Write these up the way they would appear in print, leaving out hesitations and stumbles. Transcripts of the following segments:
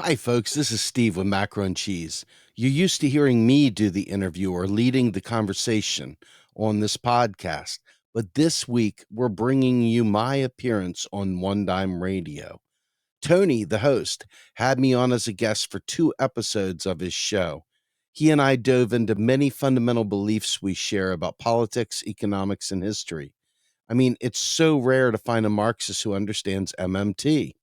Hi, folks. This is Steve with Macro and Cheese. You're used to hearing me do the interview or leading the conversation on this podcast, but this week we're bringing you my appearance on One Dime Radio. Tony, the host, had me on as a guest for 2 episodes of his show. He and I dove into many fundamental beliefs we share about politics, economics, and history. I mean, it's so rare to find a Marxist who understands MMT.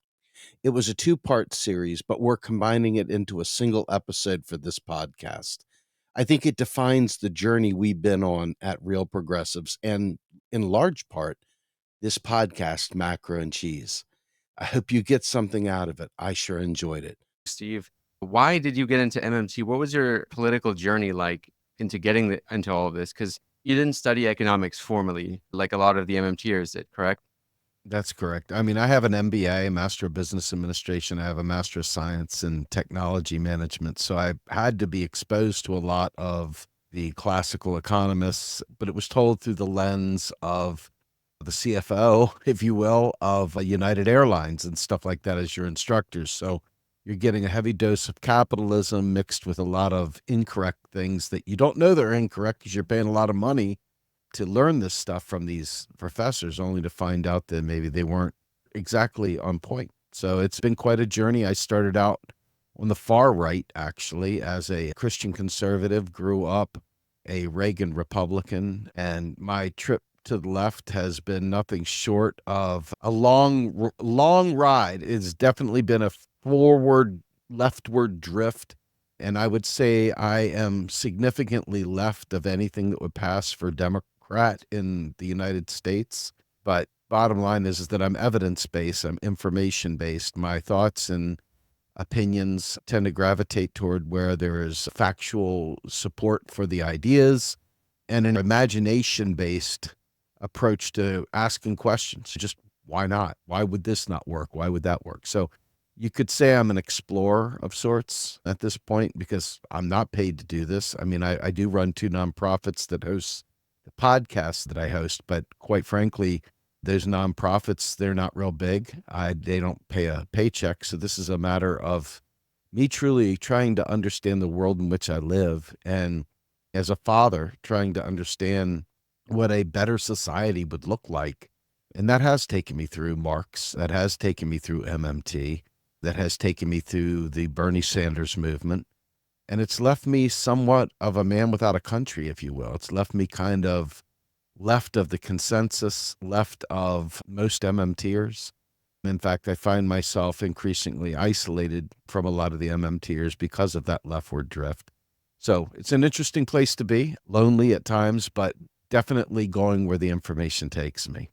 It was a two-part series, but we're combining it into a single episode for this podcast. I think it defines the journey we've been on at Real Progressives and, in large part, this podcast, Macro and Cheese. I hope you get something out of it. I sure enjoyed it. Steve, why did you get into MMT? What was your political journey like into getting into all of this? Because you didn't study economics formally like a lot of the MMTers did, correct? That's correct. I mean, I have an MBA, Master of Business Administration. I have a Master of Science in Technology Management. So I had to be exposed to a lot of the classical economists, but it was told through the lens of the CFO, if you will, of United Airlines and stuff like that as your instructors. So you're getting a heavy dose of capitalism mixed with a lot of incorrect things that you don't know they're incorrect because you're paying a lot of money to learn this stuff from these professors, only to find out that maybe they weren't exactly on point. So it's been quite a journey. I started out on the far right, actually, as a Christian conservative, grew up a Reagan Republican, and my trip to the left has been nothing short of a long ride. It's definitely been a forward, leftward drift. And I would say I am significantly left of anything that would pass for Democrat in the United States. But bottom line is that I'm evidence-based, I'm information-based. My thoughts and opinions tend to gravitate toward where there is factual support for the ideas and an imagination-based approach to asking questions. Just why not? Why would this not work? Why would that work? So you could say I'm an explorer of sorts at this point because I'm not paid to do this. I mean, I do run 2 nonprofits that host the podcasts that I host, but quite frankly, those nonprofits, they're not real big. They don't pay a paycheck. So this is a matter of me truly trying to understand the world in which I live. And as a father, trying to understand what a better society would look like. And that has taken me through Marx. That has taken me through MMT. That has taken me through the Bernie Sanders movement. And it's left me somewhat of a man without a country, if you will. It's left me kind of left of the consensus, left of most MMTers. In fact, I find myself increasingly isolated from a lot of the MMTers because of that leftward drift. So it's an interesting place to be, lonely at times, but definitely going where the information takes me.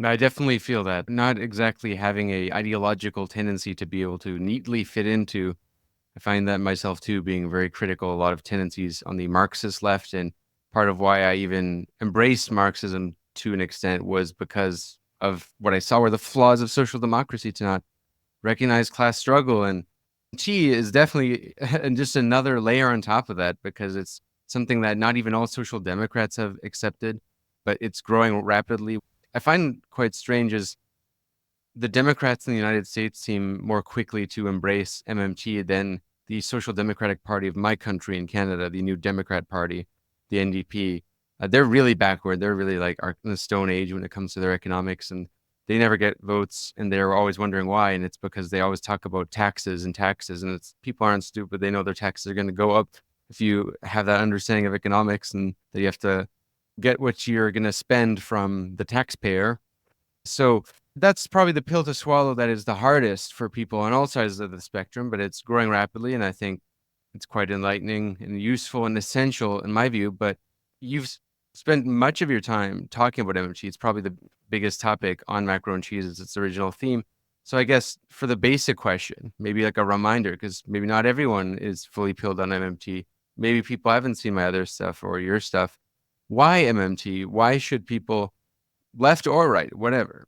I definitely feel that. Not exactly having a ideological tendency to be able to neatly fit into. I find that myself too, being very critical, a lot of tendencies on the Marxist left. And part of why I even embraced Marxism to an extent was because of what I saw were the flaws of social democracy, to not recognize class struggle. And Chi is definitely just another layer on top of that, because it's something that not even all social democrats have accepted, but it's growing rapidly. I find quite strange is the Democrats in the United States seem more quickly to embrace MMT than the Social Democratic Party of my country in Canada, the New Democrat Party, the NDP. They're really backward. They're really like in the Stone Age when it comes to their economics, and they never get votes, and they're always wondering why. And it's because they always talk about taxes and taxes, and it's people aren't stupid. They know their taxes are going to go up if you have that understanding of economics, and that you have to get what you're going to spend from the taxpayer. So that's probably the pill to swallow that is the hardest for people on all sides of the spectrum, but it's growing rapidly. And I think it's quite enlightening and useful and essential in my view. But you've spent much of your time talking about MMT. It's probably the biggest topic on Macro and Cheese. It's its original theme. So I guess for the basic question, maybe like a reminder, because maybe not everyone is fully peeled on MMT. Maybe people haven't seen my other stuff or your stuff. Why MMT? Why should people, left or right, whatever,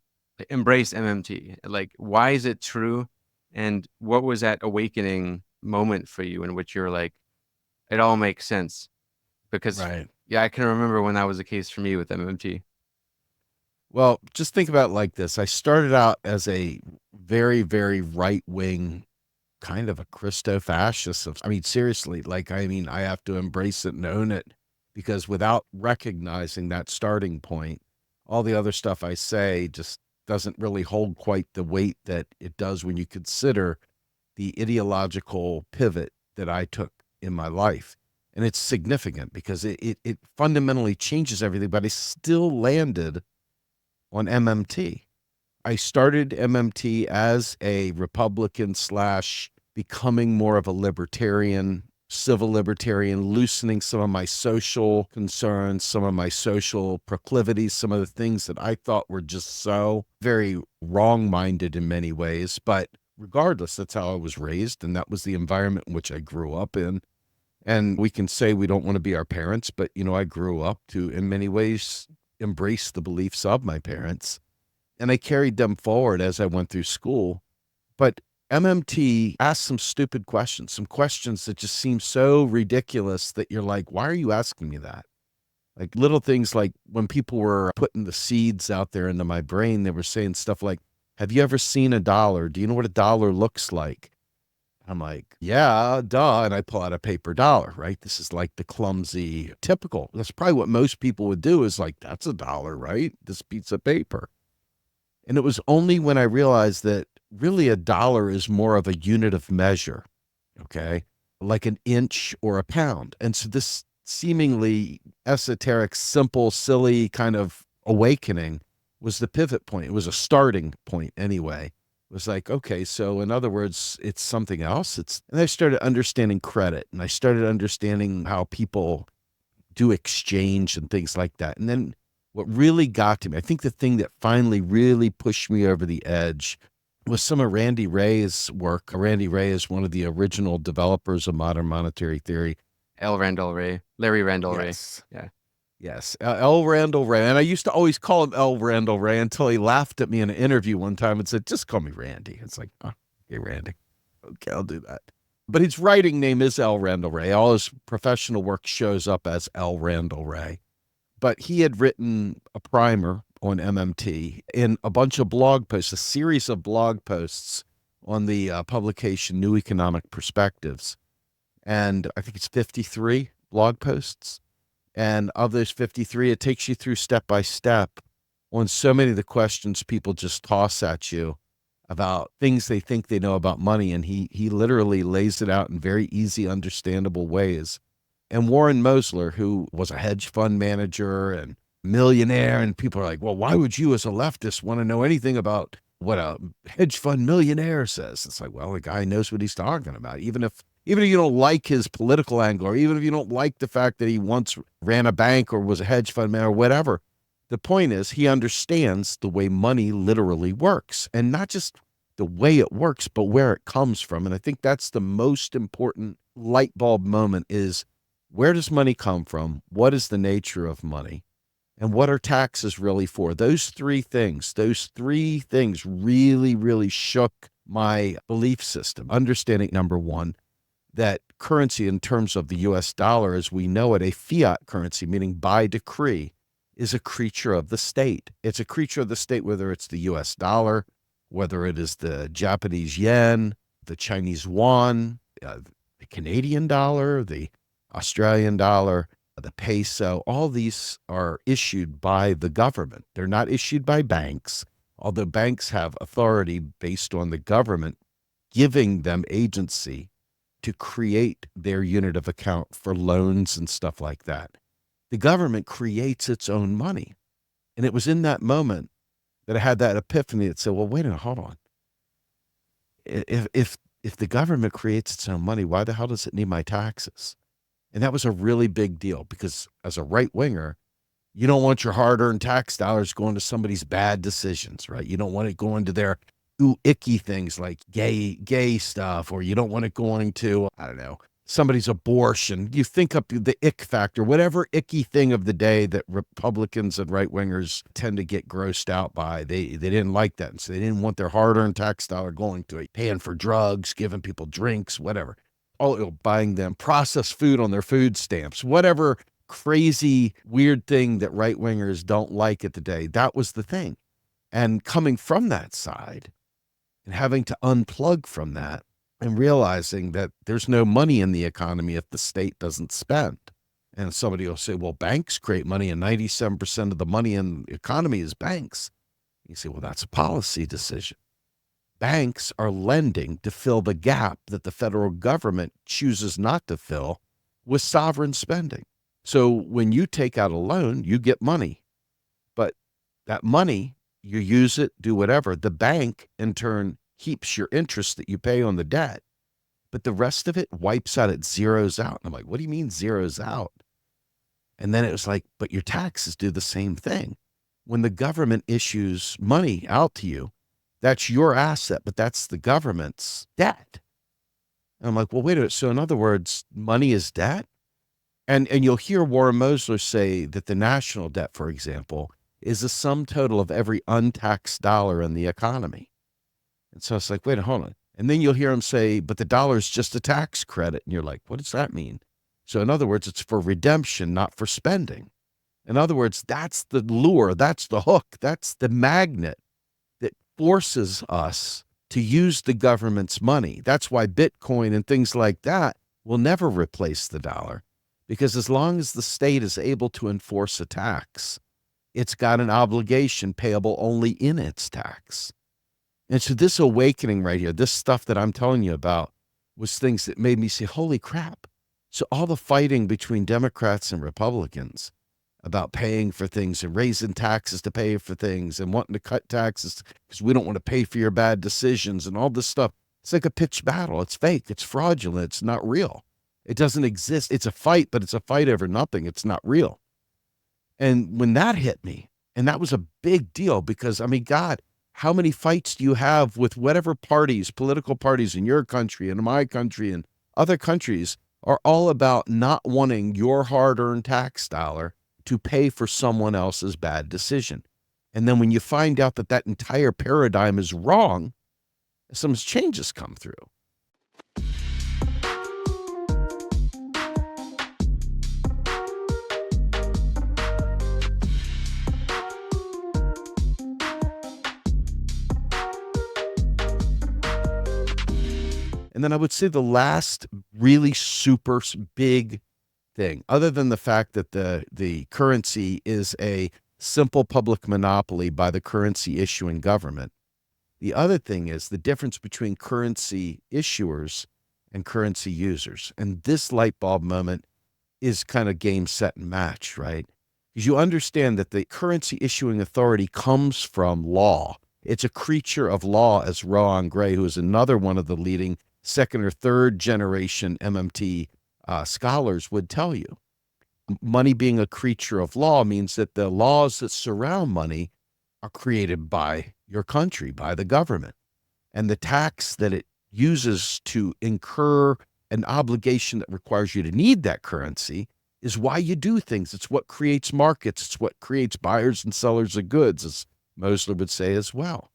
embrace MMT? Like, why is it true? And what was that awakening moment for you in which you're like, it all makes sense? Because, Right. yeah, I can remember when that was the case for me with MMT. Well, just think about it like this. I started out as a very, very right wing kind of a Christo-fascist. I mean, seriously, like, I mean, I have to embrace it and own it, because without recognizing that starting point, all the other stuff I say just doesn't really hold quite the weight that it does when you consider the ideological pivot that I took in my life. And it's significant because it fundamentally changes everything, but I still landed on MMT. I started MMT as a Republican slash becoming more of a libertarian, civil libertarian, loosening some of my social concerns, some of my social proclivities, some of the things that I thought were just so very wrong minded in many ways. But regardless, that's how I was raised, and that was the environment in which I grew up in. And we can say we don't want to be our parents, but, you know, I grew up to, in many ways, embrace the beliefs of my parents. And I carried them forward as I went through school. But MMT asked some stupid questions, some questions that just seem so ridiculous that you're like, why are you asking me that? Like little things like when people were putting the seeds out there into my brain, they were saying stuff like, have you ever seen a dollar? Do you know what a dollar looks like? I'm like, yeah, duh. And I pull out a paper dollar, right? This is like the clumsy, typical. That's probably what most people would do is like, that's a dollar, right? This piece of paper. And it was only when I realized that really a dollar is more of a unit of measure, okay? Like an inch or a pound. And so this seemingly esoteric, simple, silly kind of awakening was the pivot point. It was a starting point anyway. It was like, okay, so in other words, it's something else. And I started understanding credit, and I started understanding how people do exchange and things like that. And then what really got to me, I think the thing that finally really pushed me over the edge was some of Randy Ray's work. Randy Ray is one of the original developers of modern monetary theory. Larry Randall Ray. Yes. Yeah. Yes, L. Randall Ray. And I used to always call him L. Randall Ray until he laughed at me in an interview one time and said, just call me Randy. It's like, oh, okay, Randy. Okay, I'll do that. But his writing name is L. Randall Ray. All his professional work shows up as L. Randall Ray. But he had written a primer on MMT in a bunch of blog posts, a series of blog posts on the publication New Economic Perspectives. And I think it's 53 blog posts. And of those 53, it takes you through step by step on so many of the questions people just toss at you about things they think they know about money. And he literally lays it out in very easy, understandable ways. And Warren Mosler, who was a hedge fund manager and millionaire, and people are like, well, why would you as a leftist want to know anything about what a hedge fund millionaire says? It's like, well, the guy knows what he's talking about. Even if you don't like his political angle, or even if you don't like the fact that he once ran a bank or was a hedge fund man or whatever, the point is he understands the way money literally works, and not just the way it works, but where it comes from. And I think that's the most important light bulb moment is, where does money come from? What is the nature of money? And what are taxes really for? Those three things really, really shook my belief system. Understanding, number one, that currency in terms of the US dollar as we know it, a fiat currency, meaning by decree, is a creature of the state. It's a creature of the state, whether it's the US dollar, whether it is the Japanese yen, the Chinese yuan, the Canadian dollar, the Australian dollar, the peso. All these are issued by the government. They're not issued by banks, although banks have authority based on the government giving them agency to create their unit of account for loans and stuff like that. The government creates its own money. And it was in that moment that I had that epiphany that said, well, wait a minute, hold on. If the government creates its own money, why the hell does it need my taxes? And that was a really big deal, because as a right winger, you don't want your hard-earned tax dollars going to somebody's bad decisions, right? You don't want it going to their icky things like gay stuff, or you don't want it going to, I don't know, somebody's abortion. You think up the ick factor, whatever icky thing of the day that Republicans and right wingers tend to get grossed out by. They didn't like that. And so they didn't want their hard-earned tax dollar going to it, paying for drugs, giving people drinks, whatever. Buying them processed food on their food stamps, whatever crazy, weird thing that right wingers don't like at the day. That was the thing. And coming from that side and having to unplug from that, and realizing that there's no money in the economy if the state doesn't spend. And somebody will say, well, banks create money and 97% of the money in the economy is banks. You say, well, that's a policy decision. Banks are lending to fill the gap that the federal government chooses not to fill with sovereign spending. So when you take out a loan, you get money, but that money, you use it, do whatever. The bank, in turn, keeps your interest that you pay on the debt, but the rest of it wipes out, it zeroes out. And I'm like, what do you mean zeroes out? And then it was like, but your taxes do the same thing. When the government issues money out to you, that's your asset, but that's the government's debt. And I'm like, well, wait a minute. So in other words, money is debt? And you'll hear Warren Mosler say that the national debt, for example, is the sum total of every untaxed dollar in the economy. And so it's like, wait, hold on. And then you'll hear him say, but the dollar is just a tax credit. And you're like, what does that mean? So in other words, it's for redemption, not for spending. In other words, that's the lure, that's the hook, that's the magnet that forces us to use the government's money. That's why Bitcoin and things like that will never replace the dollar, because as long as the state is able to enforce a tax, it's got an obligation payable only in its tax. And so this awakening right here, this stuff that I'm telling you about, was things that made me say, holy crap. So all the fighting between Democrats and Republicans about paying for things and raising taxes to pay for things and wanting to cut taxes because we don't want to pay for your bad decisions and all this stuff, it's like a pitched battle. It's fake. It's fraudulent. It's not real. It doesn't exist. It's a fight, but it's a fight over nothing. It's not real. And when that hit me, and that was a big deal because, I mean, God, how many fights do you have with whatever parties, political parties in your country and in my country and other countries are all about not wanting your hard-earned tax dollar to pay for someone else's bad decision. And then when you find out that that entire paradigm is wrong, some changes come through. And then I would say the last really super big thing, other than the fact that the currency is a simple public monopoly by the currency issuing government, the other thing is the difference between currency issuers and currency users. And this light bulb moment is kind of game, set, and match, right? Because you understand that the currency issuing authority comes from law. It's a creature of law, as Rohan Gray, who is another one of the leading second or third generation MMT scholars would tell you. Money being a creature of law means that the laws that surround money are created by your country, by the government. And the tax that it uses to incur an obligation that requires you to need that currency is why you do things. It's what creates markets. It's what creates buyers and sellers of goods, as Mosler would say as well.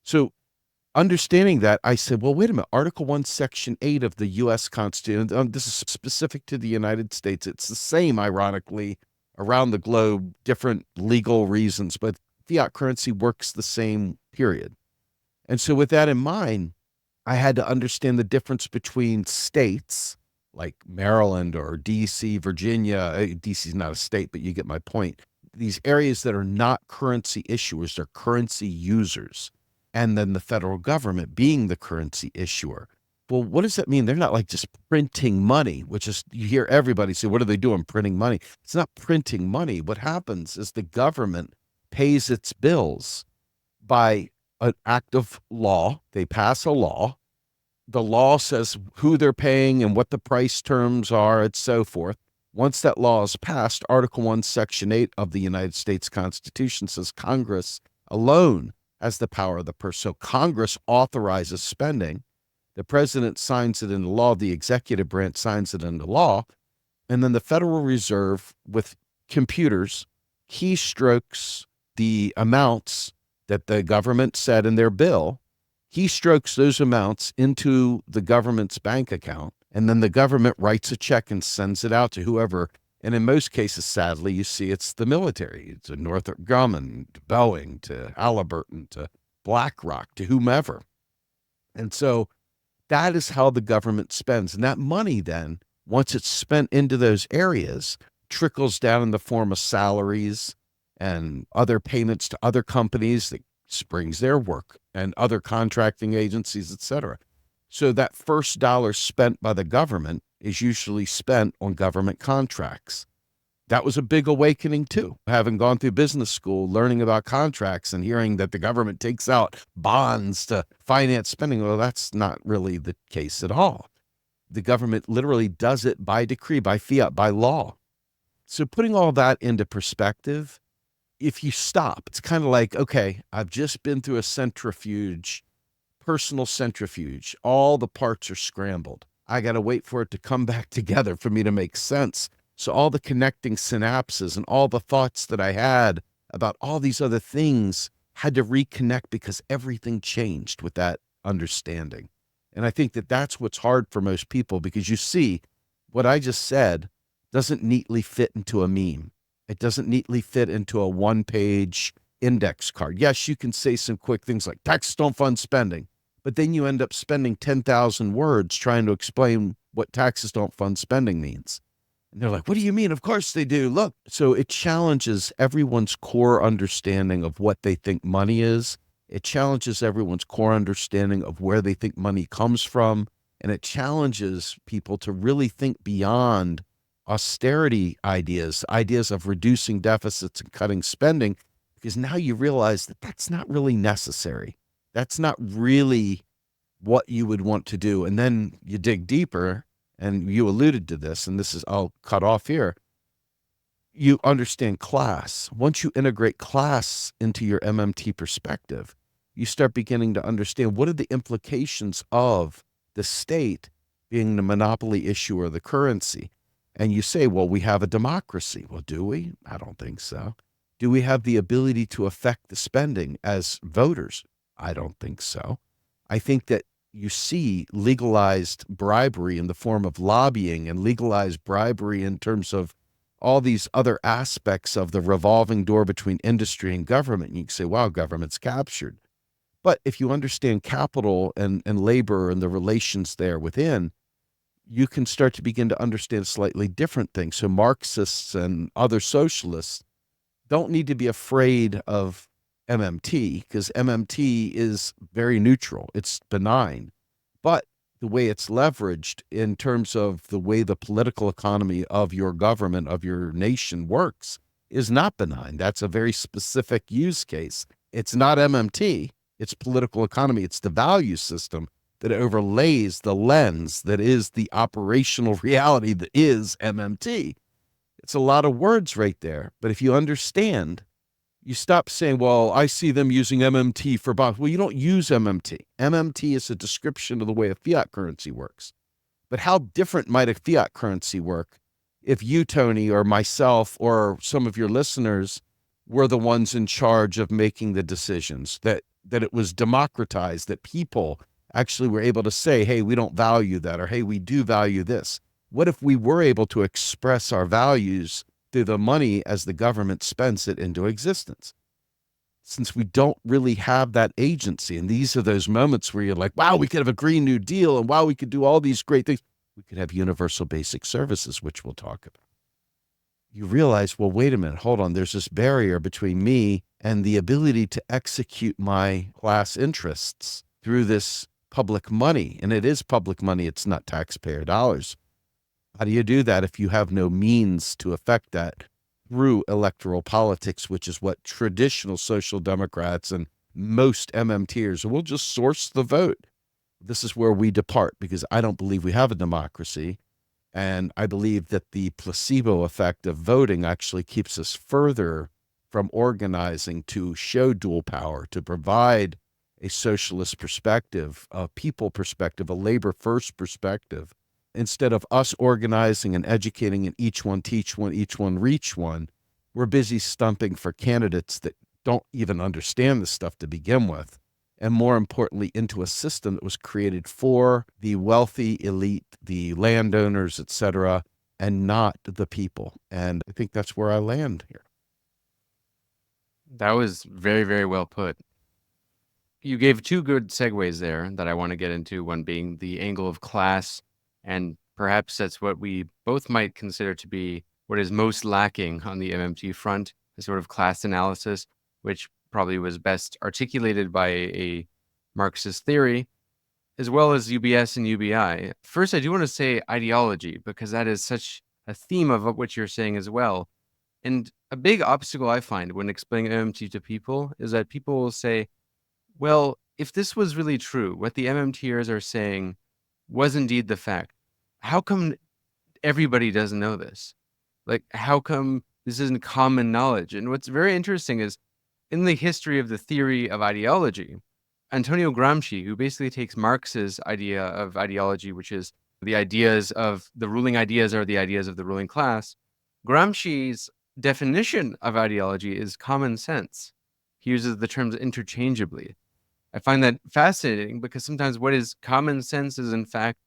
So understanding that, I said, well, wait a minute. Article 1, Section 8 of the U.S. Constitution, this is specific to the United States. It's the same, ironically, around the globe, different legal reasons, but fiat currency works the same, period. And so with that in mind, I had to understand the difference between states like Maryland or D.C., Virginia. D.C. is not a state, but you get my point. These areas that are not currency issuers, they're currency users. And then the federal government being the currency issuer. Well, what does that mean? They're not like just printing money, which is, you hear everybody say, what are they doing, printing money? It's not printing money. What happens is the government pays its bills by an act of law. They pass a law. The law says who they're paying and what the price terms are and so forth. Once that law is passed, Article 1, Section 8 of the United States Constitution says Congress alone has the power of the purse. So Congress authorizes spending. The president signs it into law. The executive branch signs it into law. And then the Federal Reserve, with computers, keystrokes the amounts that the government said in their bill, keystrokes those amounts into the government's bank account. And then the government writes a check and sends it out to whoever. And in most cases, sadly, you see it's the military, to Northrop Grumman, to Boeing, to Halliburton, to BlackRock, to whomever. And so That is how the government spends. And that money then, once it's spent into those areas, trickles down in the form of salaries and other payments to other companies that springs their work and other contracting agencies, et cetera. So that first dollar spent by the government is usually spent on government contracts. That was a big awakening too. Having gone through business school, learning about contracts and hearing that the government takes out bonds to finance spending. Well, that's not really the case at all. The government literally does it by decree, by fiat, by law. So putting all that into perspective, if you stop, it's kind of like, okay, I've just been through a centrifuge, personal centrifuge. All the parts are scrambled. I got to wait for it to come back together for me to make sense. So all the connecting synapses and all the thoughts that I had about all these other things had to reconnect because everything changed with that understanding. And I think that that's what's hard for most people, because you see, what I just said doesn't neatly fit into a meme. It doesn't neatly fit into a one-page index card. Yes, you can say some quick things like taxes don't fund spending, but then you end up spending 10,000 words trying to explain what taxes don't fund spending means. And they're like, what do you mean? Of course they do. Look. So it challenges everyone's core understanding of what they think money is. It challenges everyone's core understanding of where they think money comes from. And it challenges people to really think beyond austerity ideas, ideas of reducing deficits and cutting spending, because now you realize that that's not really necessary. That's not really what you would want to do. And then you dig deeper, and you alluded to this, and this is, I'll cut off here. You understand class. Once you integrate class into your MMT perspective, you start beginning to understand what are the implications of the state being the monopoly issuer of the currency. And you say, well, we have a democracy. Well, do we? I don't think so. Do we have the ability to affect the spending as voters? I don't think so. I think that you see legalized bribery in the form of lobbying and legalized bribery in terms of all these other aspects of the revolving door between industry and government. And you can say, wow, government's captured. But if you understand capital and labor and the relations there within, you can start to begin to understand slightly different things. So Marxists and other socialists don't need to be afraid of MMT, because MMT is very neutral. It's benign. But the way it's leveraged in terms of the way the political economy of your government, of your nation works, is not benign. That's a very specific use case. It's not MMT. It's political economy. It's the value system that overlays the lens that is the operational reality that is MMT. It's a lot of words right there. But if you understand, you stop saying, well, I see them using MMT for bonds. Well, you don't use MMT. MMT is a description of the way a fiat currency works. But how different might a fiat currency work if you, Tony, or myself, or some of your listeners were the ones in charge of making the decisions, that it was democratized, that people actually were able to say, hey, we don't value that, or hey, we do value this. What if we were able to express our values through the money as the government spends it into existence? Since we don't really have that agency, and these are those moments where you're like, wow, we could have a Green New Deal, and wow, we could do all these great things. We could have universal basic services, which we'll talk about. You realize, well, wait a minute, hold on. There's this barrier between me and the ability to execute my class interests through this public money. And it is public money. It's not taxpayer dollars. How do you do that if you have no means to affect that through electoral politics, which is what traditional social democrats and most MMTers will just source the vote? This is where we depart, because I don't believe we have a democracy. And I believe that the placebo effect of voting actually keeps us further from organizing to show dual power, to provide a socialist perspective, a people perspective, a labor first perspective. Instead of us organizing and educating and each one teach one, each one reach one, we're busy stumping for candidates that don't even understand the stuff to begin with. And more importantly, into a system that was created for the wealthy elite, the landowners, et cetera, and not the people. And I think that's where I land here. That was very, very well put. You gave two good segues there that I want to get into, one being the angle of class, and perhaps that's what we both might consider to be what is most lacking on the MMT front, the sort of class analysis, which probably was best articulated by a Marxist theory, as well as UBS and UBI. First, I do want to say ideology, because that is such a theme of what you're saying as well. And a big obstacle I find when explaining MMT to people is that people will say, well, if this was really true, what the MMTers are saying was indeed the fact, how come everybody doesn't know this? Like, how come this isn't common knowledge? And what's very interesting is in the history of the theory of ideology, Antonio Gramsci, who basically takes Marx's idea of ideology, which is the ideas of the ruling ideas are the ideas of the ruling class, Gramsci's definition of ideology is common sense. He uses the terms interchangeably. I find that fascinating because sometimes what is common sense is, in fact,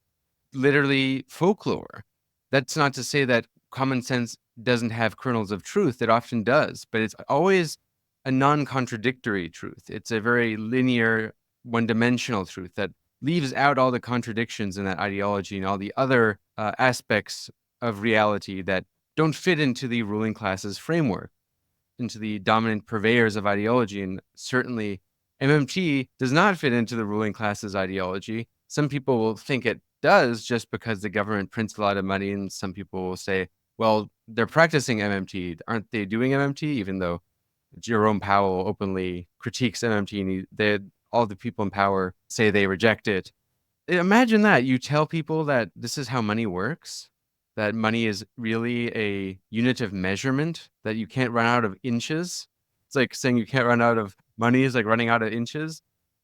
literally folklore. That's not to say that common sense doesn't have kernels of truth. It often does, but it's always a non-contradictory truth. It's a very linear, one-dimensional truth that leaves out all the contradictions in that ideology and all the other aspects of reality that don't fit into the ruling class's framework, into the dominant purveyors of ideology. And certainly MMT does not fit into the ruling class's ideology. Some people will think it does just because the government prints a lot of money, and some people will say, well, they're practicing MMT. Aren't they doing MMT? Even though Jerome Powell openly critiques MMT, and all the people in power say they reject it. Imagine that. You tell people that this is how money works, that money is really a unit of measurement, that you can't run out of inches. It's like saying you can't run out of money is like running out of inches.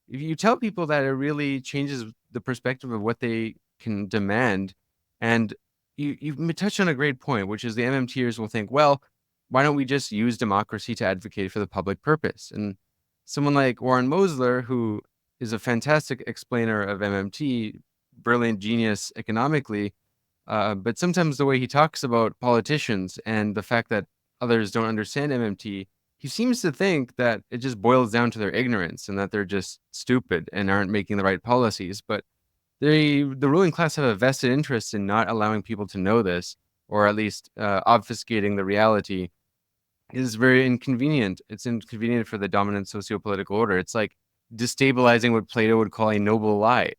If you tell people that, it really changes the perspective of what they can demand. And you touched on a great point, which is the MMTers will think, well, why don't we just use democracy to advocate for the public purpose? And someone like Warren Mosler, who is a fantastic explainer of MMT, brilliant genius economically, but sometimes the way he talks about politicians and the fact that others don't understand MMT, he seems to think that it just boils down to their ignorance and that they're just stupid and aren't making the right policies. But the ruling class have a vested interest in not allowing people to know this, or at least obfuscating the reality, is very inconvenient. It's inconvenient for the dominant socio-political order. It's like destabilizing what Plato would call a noble lie.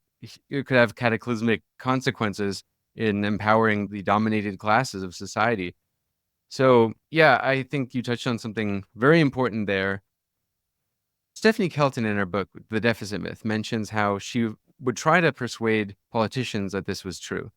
It could have cataclysmic consequences in empowering the dominated classes of society. So, yeah, I think you touched on something very important there. Stephanie Kelton, in her book, The Deficit Myth, mentions how she would try to persuade politicians that this was true.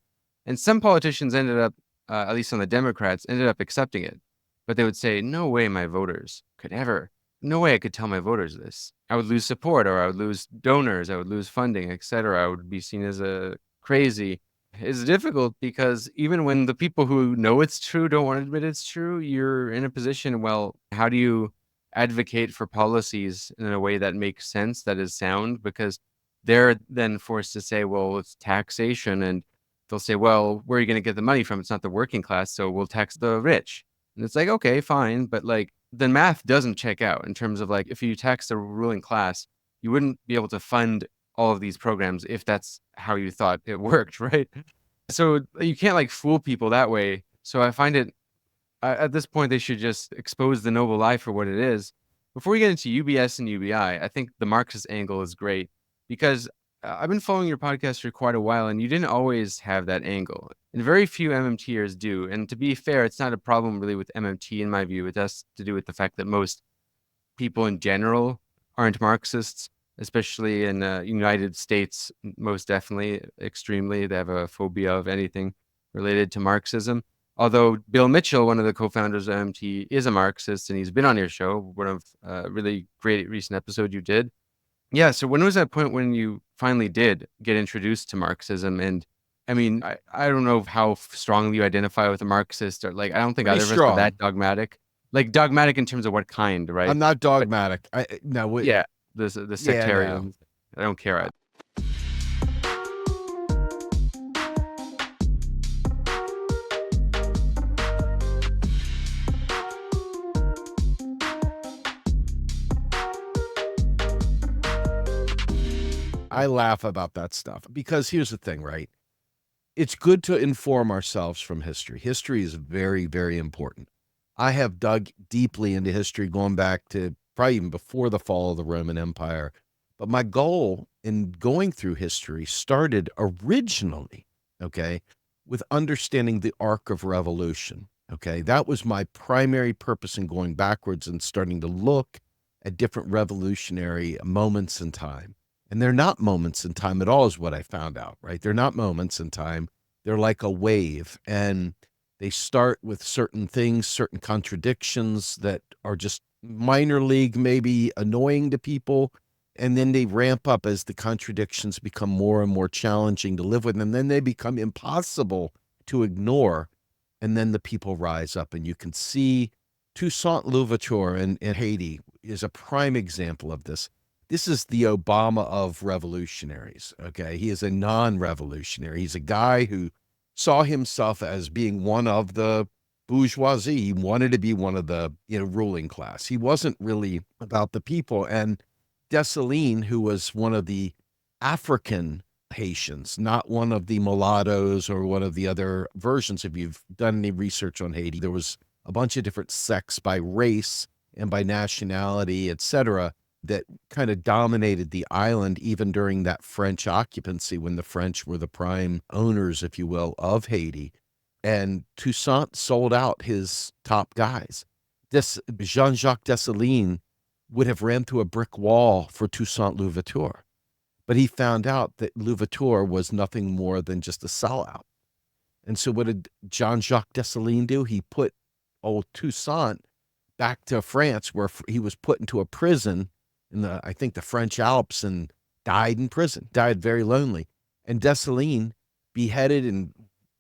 And some politicians ended up, at least on the Democrats, ended up accepting it. But they would say, no way my voters could ever, no way I could tell my voters this. I would lose support, or I would lose donors, I would lose funding, etc. I would be seen as a crazy. It's difficult because even when the people who know it's true don't want to admit it's true, you're in a position, well, how do you advocate for policies in a way that makes sense, that is sound? Because they're then forced to say, well, it's taxation, and they'll say, well, where are you going to get the money from? It's not the working class, so we'll tax the rich. And it's like, okay, fine, but like the math doesn't check out in terms of like if you tax the ruling class, you wouldn't be able to fund all of these programs if that's how you thought it worked, right? So you can't like fool people that way. So I find it at this point they should just expose the noble lie for what it is. Before we get into UBS and UBI, I think the Marxist angle is great because I've been following your podcast for quite a while, and you didn't always have that angle. And very few MMTers do. And to be fair, it's not a problem really with MMT in my view. It has to do with the fact that most people in general aren't Marxists, especially in United States, most definitely, extremely. They have a phobia of anything related to Marxism. Although Bill Mitchell, one of the co-founders of MMT, is a Marxist, and he's been on your show, one of really great recent episodes you did. Yeah, so when was that point when you finally did get introduced to Marxism? And I mean, I don't know how strongly you identify with a Marxist, or like, I don't think Pretty either of us are that strong. dogmatic. Like dogmatic in terms of what kind, right? I'm not But dogmatic. No, yeah, the yeah, no. sectarian. I don't care. I laugh about that stuff because here's the thing, right? It's good to inform ourselves from history. History is very, very important. I have dug deeply into history going back to probably even before the fall of the Roman Empire. But my goal in going through history started originally, okay, with understanding the arc of revolution. Okay. That was my primary purpose in going backwards and starting to look at different revolutionary moments in time. And they're not moments in time at all, is what I found out, right? They're not moments in time. They're like a wave. And they start with certain things, certain contradictions that are just minor league, maybe annoying to people. And then they ramp up as the contradictions become more and more challenging to live with. And then they become impossible to ignore. And then the people rise up. And you can see Toussaint Louverture in Haiti is a prime example of this. This is the Obama of revolutionaries. Okay. He is a non-revolutionary. He's a guy who saw himself as being one of the bourgeoisie. He wanted to be one of the ruling class. He wasn't really about the people. And Dessalines, who was one of the African Haitians, not one of the mulattoes or one of the other versions. If you've done any research on Haiti, there was a bunch of different sects by race and by nationality, etc., that kind of dominated the island even during that French occupancy when the French were the prime owners, if you will, of Haiti. And Toussaint sold out his top guys. This Jean-Jacques Dessalines would have ran through a brick wall for Toussaint Louverture. But he found out that Louverture was nothing more than just a sellout. And so what did Jean-Jacques Dessalines do? He put old Toussaint back to France, where he was put into a prison in I think the French Alps, and died in prison, died very lonely. And Dessalines beheaded and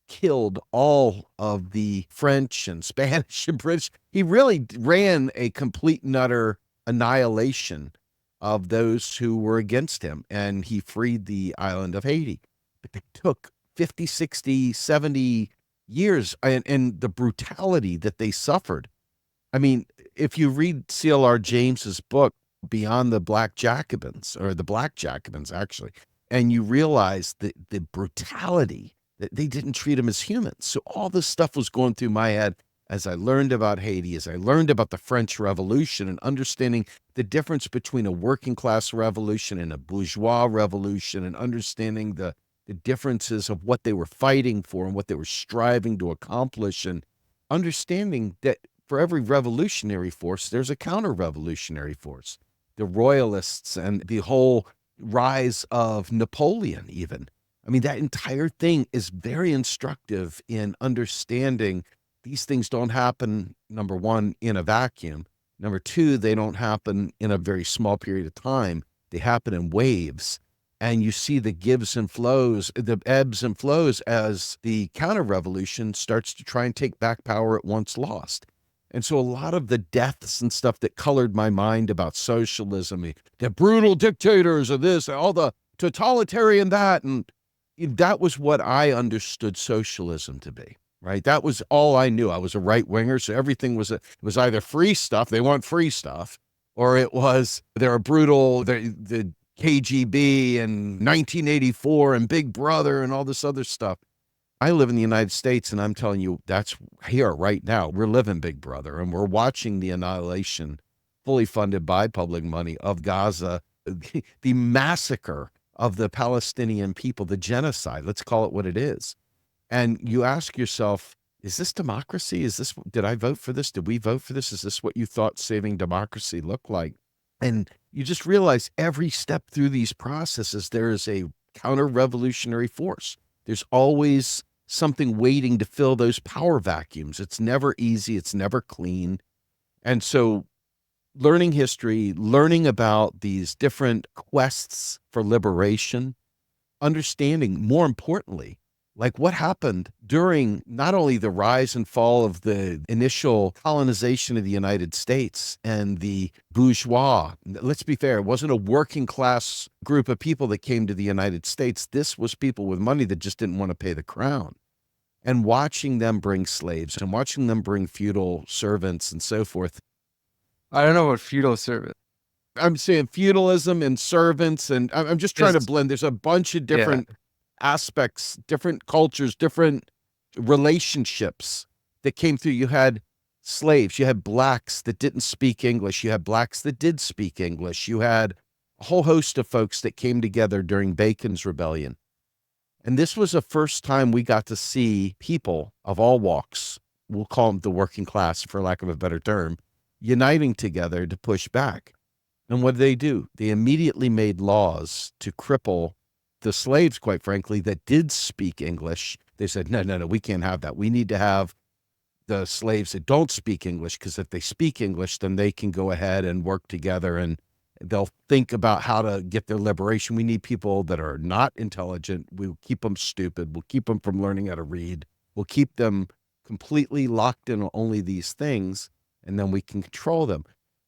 killed all of the French and Spanish and British. He really ran a complete and utter annihilation of those who were against him, and he freed the island of Haiti. But it took 50, 60, 70 years, and the brutality that they suffered. I mean, if you read C.L.R. James's book, Beyond the Black Jacobins, or the Black Jacobins, actually, and you realize the brutality, that they didn't treat them as humans. So all this stuff was going through my head as I learned about Haiti, as I learned about the French Revolution, and understanding the difference between a working class revolution and a bourgeois revolution, and understanding the differences of what they were fighting for and what they were striving to accomplish, and understanding that for every revolutionary force, there's a counter-revolutionary force. The royalists and the whole rise of Napoleon, even. I mean, that entire thing is very instructive in understanding these things don't happen, number one, in a vacuum. Number two, they don't happen in a very small period of time. They happen in waves. And you see the ebbs and flows as the counter-revolution starts to try and take back power it once lost. And so a lot of the deaths and stuff that colored my mind about socialism, the brutal dictators of this, all the totalitarian that, and that was what I understood socialism to be, right? That was all I knew. I was a right winger, so everything was either free stuff, they want free stuff, or it was they're brutal, the KGB and 1984 and Big Brother and all this other stuff. I live in the United States, and I'm telling you, that's here right now. We're living Big Brother, and we're watching the annihilation, fully funded by public money, of Gaza, the massacre of the Palestinian people, the genocide. Let's call it what it is. And you ask yourself, is this democracy? Did I vote for this? Did we vote for this? Is this what you thought saving democracy looked like? And you just realize every step through these processes, there is a counter-revolutionary force. There's always something waiting to fill those power vacuums. It's never easy. It's never clean. And so learning history, learning about these different quests for liberation, understanding, more importantly, like what happened during not only the rise and fall of the initial colonization of the United States and the bourgeois. Let's be fair, it wasn't a working class group of people that came to the United States. This was people with money that just didn't want to pay the crown. And watching them bring slaves and watching them bring feudal servants and so forth. I don't know what feudal servant. I'm saying feudalism and servants, and I'm just trying to Just blend. There's a bunch of yeah. different aspects, different cultures, different relationships that came through. You had slaves, you had blacks that didn't speak English, you had blacks that did speak English, you had a whole host of folks that came together during Bacon's Rebellion. And this was the first time we got to see people of all walks, we'll call them the working class for lack of a better term, uniting together to push back. And what did they do? They immediately made laws to cripple the slaves, quite frankly, that did speak English. They said, no, no, no, we can't have that. We need to have the slaves that don't speak English, because if they speak English, then they can go ahead and work together and they'll think about how to get their liberation. We need people that are not intelligent. We'll keep them stupid. We'll keep them from learning how to read. We'll keep them completely locked in on only these things, and then we can control them.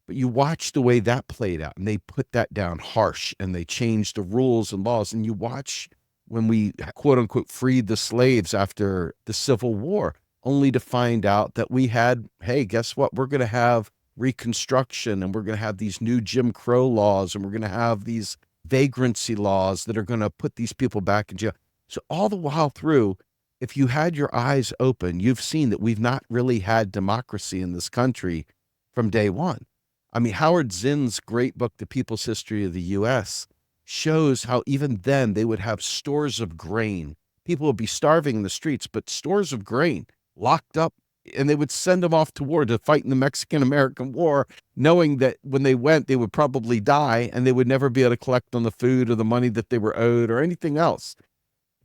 But you watch the way that played out, and they put that down harsh, and they changed the rules and laws. And you watch when we, quote unquote, freed the slaves after the Civil War, only to find out that we had, hey, guess what? We're going to have Reconstruction, and we're going to have these new Jim Crow laws, and we're going to have these vagrancy laws that are going to put these people back in jail. So all the while through, if you had your eyes open, you've seen that we've not really had democracy in this country from day one. I mean, Howard Zinn's great book, The People's History of the U.S., shows how even then they would have stores of grain. People would be starving in the streets, but stores of grain locked up, and they would send them off to war to fight in the Mexican-American War, knowing that when they went, they would probably die and they would never be able to collect on the food or the money that they were owed or anything else.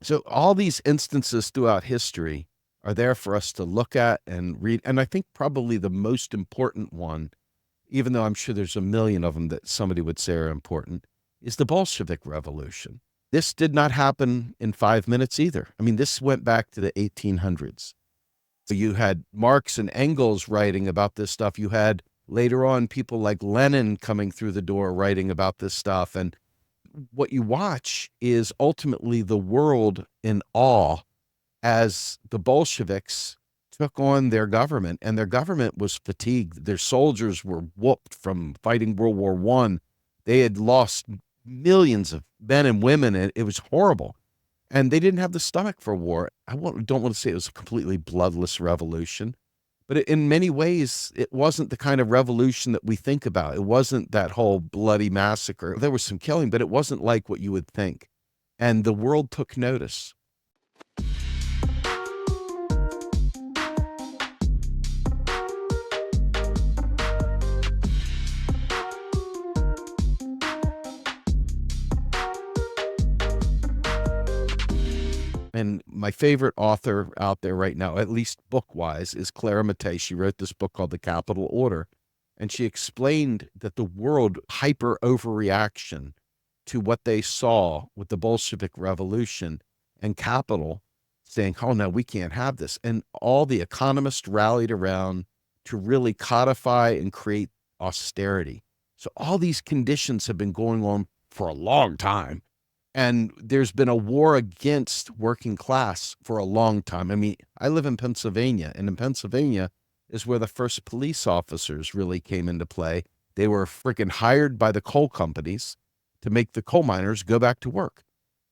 So all these instances throughout history are there for us to look at and read. And I think probably the most important one, even though I'm sure there's a million of them that somebody would say are important, is the Bolshevik Revolution. This did not happen in 5 minutes either. I mean, this went back to the 1800s. So you had Marx and Engels writing about this stuff. You had later on people like Lenin coming through the door writing about this stuff. And what you watch is ultimately the world in awe as the Bolsheviks took on their government, and their government was fatigued. Their soldiers were whooped from fighting World War I. They had lost millions of men and women, and it was horrible. And they didn't have the stomach for war. Don't want to say it was a completely bloodless revolution, but in many ways, it wasn't the kind of revolution that we think about. It wasn't that whole bloody massacre. There was some killing, but it wasn't like what you would think. And the world took notice. And my favorite author out there right now, at least book-wise, is Clara Mattei. She wrote this book called The Capital Order, and she explained that the world hyper overreaction to what they saw with the Bolshevik Revolution and capital saying, oh no, we can't have this. And all the economists rallied around to really codify and create austerity. So all these conditions have been going on for a long time. And there's been a war against working class for a long time. I mean, I live in Pennsylvania, and in Pennsylvania is where the first police officers really came into play. They were freaking hired by the coal companies to make the coal miners go back to work.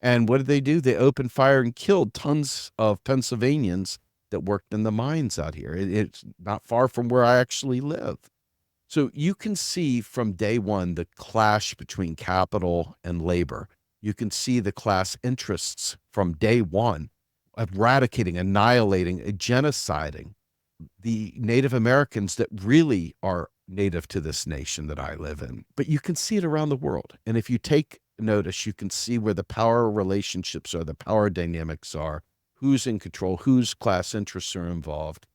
And what did they do? They opened fire and killed tons of Pennsylvanians that worked in the mines out here. It's not far from where I actually live. So you can see from day one the clash between capital and labor. You can see the class interests from day one, eradicating, annihilating, genociding the Native Americans that really are native to this nation that I live in. But you can see it around the world. And if you take notice, you can see where the power relationships are, the power dynamics are, who's in control, whose class interests are involved.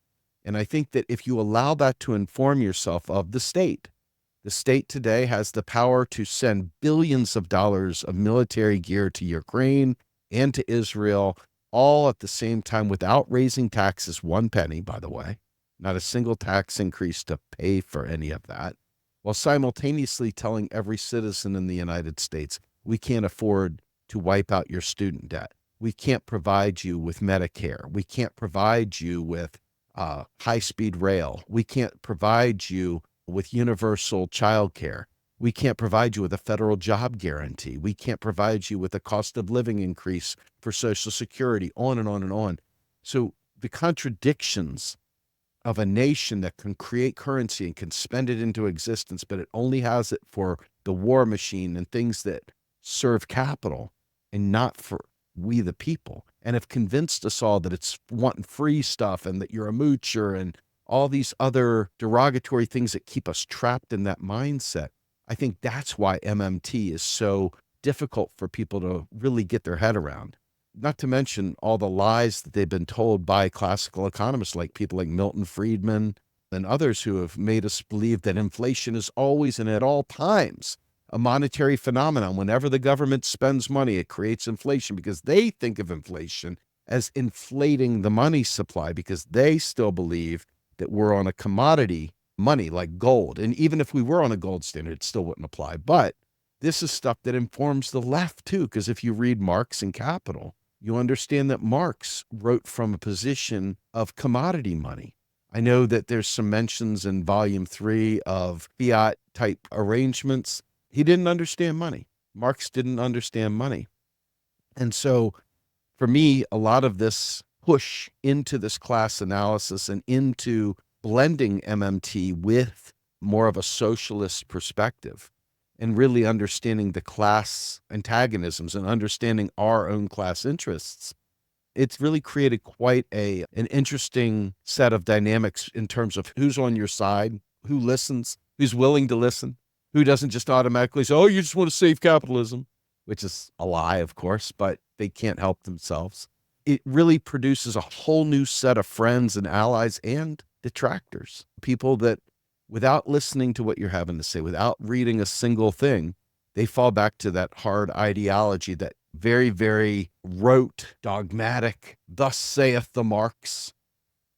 And I think that if you allow that to inform yourself of the state today has the power to send billions of dollars of military gear to Ukraine and to Israel, all at the same time without raising taxes one penny, by the way, not a single tax increase to pay for any of that, while simultaneously telling every citizen in the United States, we can't afford to wipe out your student debt. We can't provide you with Medicare. We can't provide you with high-speed rail. We can't provide you with universal child care. We can't provide you with a federal job guarantee. We can't provide you with a cost of living increase for Social Security, on and on and on. So the contradictions of a nation that can create currency and can spend it into existence, but it only has it for the war machine and things that serve capital and not for we the people, and have convinced us all that it's wanting free stuff and that you're a moocher and all these other derogatory things that keep us trapped in that mindset. I think that's why MMT is so difficult for people to really get their head around. Not to mention all the lies that they've been told by classical economists like people like Milton Friedman and others who have made us believe that inflation is always and at all times a monetary phenomenon. Whenever the government spends money, it creates inflation because they think of inflation as inflating the money supply because they still believe that we're on a commodity money like gold. And even if we were on a gold standard, it still wouldn't apply. But this is stuff that informs the left too, because if you read Marx and Capital, you understand that Marx wrote from a position of commodity money. I know that there's some mentions in volume 3 of fiat type arrangements. He didn't understand money. Marx didn't understand money. And so for me, a lot of this push into this class analysis and into blending MMT with more of a socialist perspective and really understanding the class antagonisms and understanding our own class interests, it's really created quite an interesting set of dynamics in terms of who's on your side, who listens, who's willing to listen, who doesn't just automatically say, oh, you just want to save capitalism, which is a lie, of course, but they can't help themselves. It really produces a whole new set of friends and allies and detractors, people that without listening to what you're having to say, without reading a single thing, they fall back to that hard ideology, that very, very rote, dogmatic, thus saith the Marx.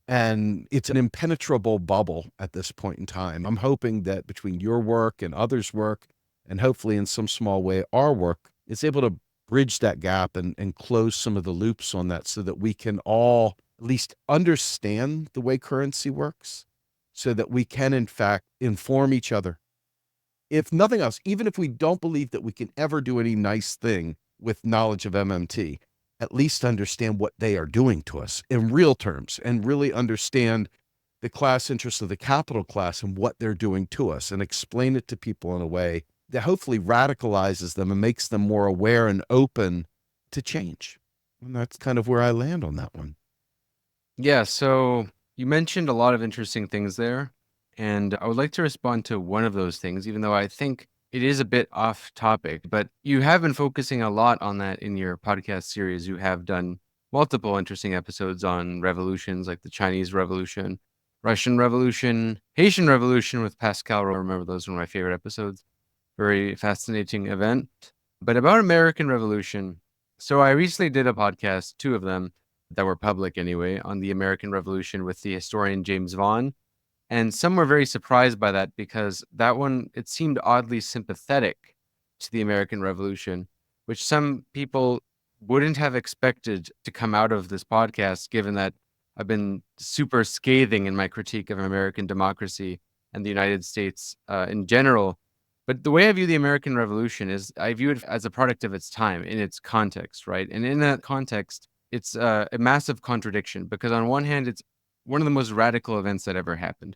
And it's an impenetrable bubble at this point in time. I'm hoping that between your work and others' work, and hopefully in some small way our work, is able to bridge that gap and close some of the loops on that so that we can all at least understand the way currency works, so that we can, in fact, inform each other. If nothing else, even if we don't believe that we can ever do any nice thing with knowledge of MMT, at least understand what they are doing to us in real terms and really understand the class interests of the capital class and what they're doing to us, and explain it to people in a way that hopefully radicalizes them and makes them more aware and open to change. And that's kind of where I land on that one. Yeah, so you mentioned a lot of interesting things there, and I would like to respond to one of those things, even though I think it is a bit off topic, but you have been focusing a lot on that in your podcast series. You have done multiple interesting episodes on revolutions like the Chinese Revolution, Russian Revolution, Haitian Revolution with Pascal. I remember those were my favorite episodes. Very fascinating event. But about American Revolution, so I recently did a podcast, 2 of them that were public anyway, on the American Revolution with the historian James Vaughan. And some were very surprised by that because that one, it seemed oddly sympathetic to the American Revolution, which some people wouldn't have expected to come out of this podcast, given that I've been super scathing in my critique of American democracy and the United States in general. But the way I view the American Revolution is I view it as a product of its time in its context, right? And in that context, it's a massive contradiction because on one hand, it's one of the most radical events that ever happened.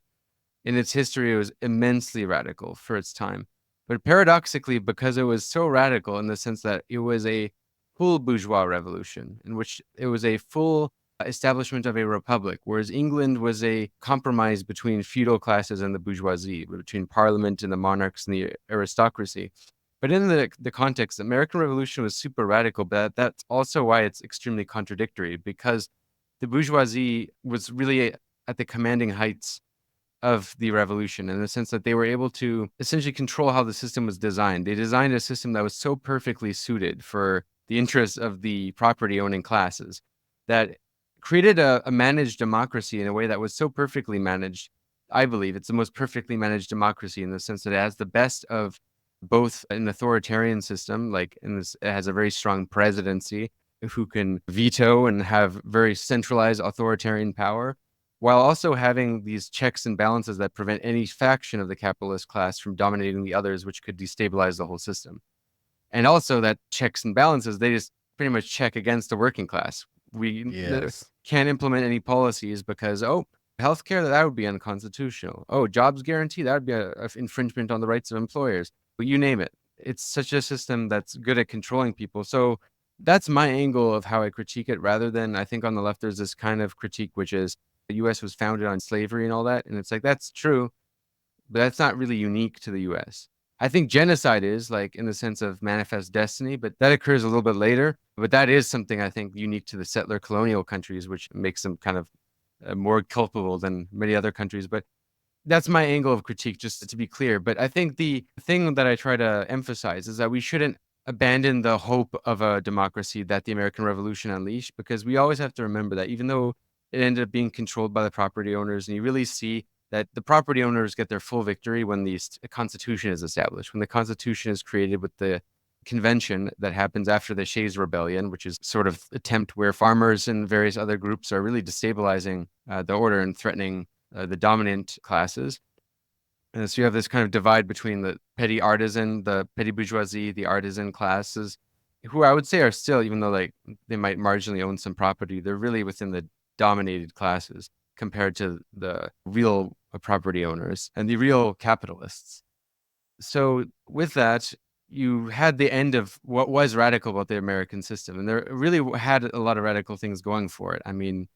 In its history, it was immensely radical for its time. But paradoxically, because it was so radical in the sense that it was a full bourgeois revolution, in which it was a full establishment of a republic, whereas England was a compromise between feudal classes and the bourgeoisie, between parliament and the monarchs and the aristocracy. But in the context, the American Revolution was super radical, but that's also why it's extremely contradictory, because the bourgeoisie was really at the commanding heights of the revolution in the sense that they were able to essentially control how the system was designed. They designed a system that was so perfectly suited for the interests of the property owning classes that created a managed democracy in a way that was so perfectly managed. I believe it's the most perfectly managed democracy in the sense that it has the best of both an authoritarian system, like in this, it has a very strong presidency who can veto and have very centralized authoritarian power, while also having these checks and balances that prevent any faction of the capitalist class from dominating the others, which could destabilize the whole system. And also that checks and balances, they just pretty much check against the working class. We Yes. can't implement any policies because, healthcare, that would be unconstitutional. Oh, jobs guarantee, that would be an infringement on the rights of employers. But you name it. It's such a system that's good at controlling people. So that's my angle of how I critique it, rather than, I think on the left, there's this kind of critique, which is the US was founded on slavery and all that. And it's like, that's true, but that's not really unique to the US. I think genocide is, like, in the sense of manifest destiny, but that occurs a little bit later. But that is something I think unique to the settler colonial countries, which makes them kind of more culpable than many other countries. But that's my angle of critique, just to be clear. But I think the thing that I try to emphasize is that we shouldn't abandon the hope of a democracy that the American Revolution unleashed, because we always have to remember that even though it ended up being controlled by the property owners, and you really see that the property owners get their full victory when the Constitution is established, when the Constitution is created with the convention that happens after the Shays Rebellion, which is sort of attempt where farmers and various other groups are really destabilizing the order and threatening the dominant classes. And so you have this kind of divide between the petty artisan, the petty bourgeoisie, the artisan classes, who I would say are still, even though like they might marginally own some property, they're really within the dominated classes compared to the real property owners and the real capitalists. So with that, you had the end of what was radical about the American system, and there really had a lot of radical things going for it. I mean,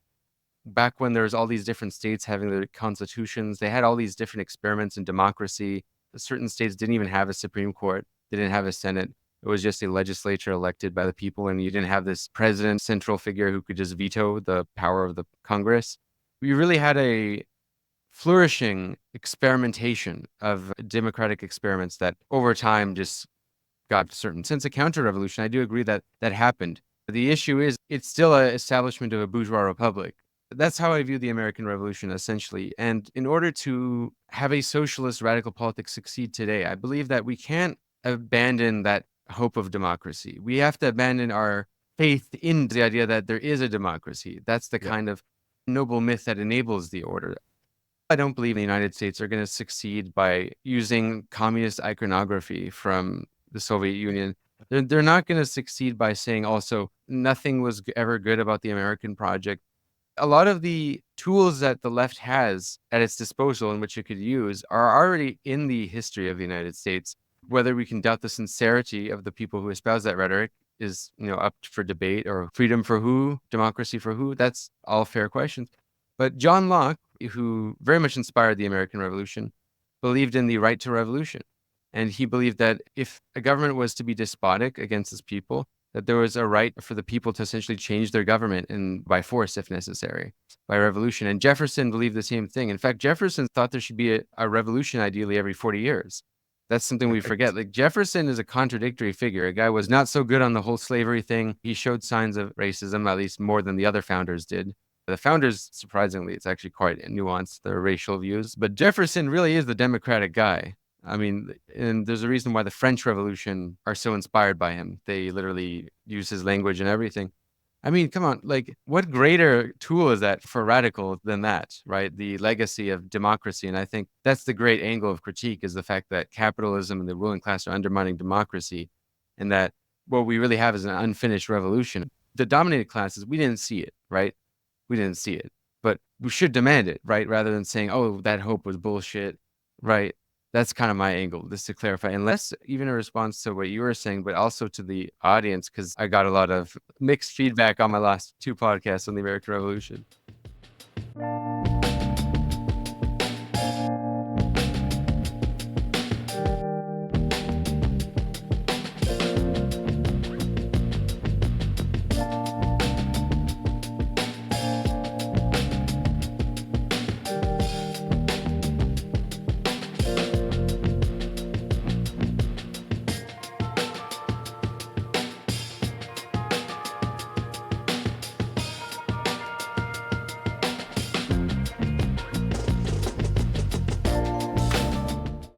back when there was all these different states having their constitutions, they had all these different experiments in democracy. Certain states didn't even have a Supreme Court. They didn't have a Senate. It was just a legislature elected by the people, and you didn't have this president, central figure who could just veto the power of the Congress. We really had a flourishing experimentation of democratic experiments that over time just got a certain sense of counter-revolution. I do agree that that happened. The issue is it's still an establishment of a bourgeois republic. That's how I view the American Revolution, essentially. And in order to have a socialist radical politics succeed today, I believe that we can't abandon that hope of democracy. We have to abandon our faith in the idea that there is a democracy. That's the Yeah. kind of noble myth that enables the order. I don't believe the United States are going to succeed by using communist iconography from the Soviet Union. They're not going to succeed by saying also nothing was ever good about the American project. A lot of the tools that the left has at its disposal and which it could use are already in the history of the United States. Whether we can doubt the sincerity of the people who espouse that rhetoric is, up for debate, or freedom for who, democracy for who, that's all fair questions. But John Locke, who very much inspired the American Revolution, believed in the right to revolution. And he believed that if a government was to be despotic against its people, that there was a right for the people to essentially change their government, and by force if necessary, by revolution. And Jefferson believed the same thing. In fact, Jefferson thought there should be a revolution ideally every 40 years. That's something we forget. Like, Jefferson is a contradictory figure. A guy was not so good on the whole slavery thing. He showed signs of racism, at least more than the other founders did. The founders, surprisingly, it's actually quite nuanced, their racial views. But Jefferson really is the democratic guy. I mean, and there's a reason why the French Revolution are so inspired by him. They literally use his language and everything. I mean, come on, like, what greater tool is that for radical than that, right? The legacy of democracy. And I think that's the great angle of critique, is the fact that capitalism and the ruling class are undermining democracy, and that what we really have is an unfinished revolution. The dominated classes, we didn't see it, right? We didn't see it, but we should demand it, right? Rather than saying, oh, that hope was bullshit, right? That's kind of my angle, just to clarify. And less even a response to what you were saying, but also to the audience, because I got a lot of mixed feedback on my last two podcasts on the American Revolution.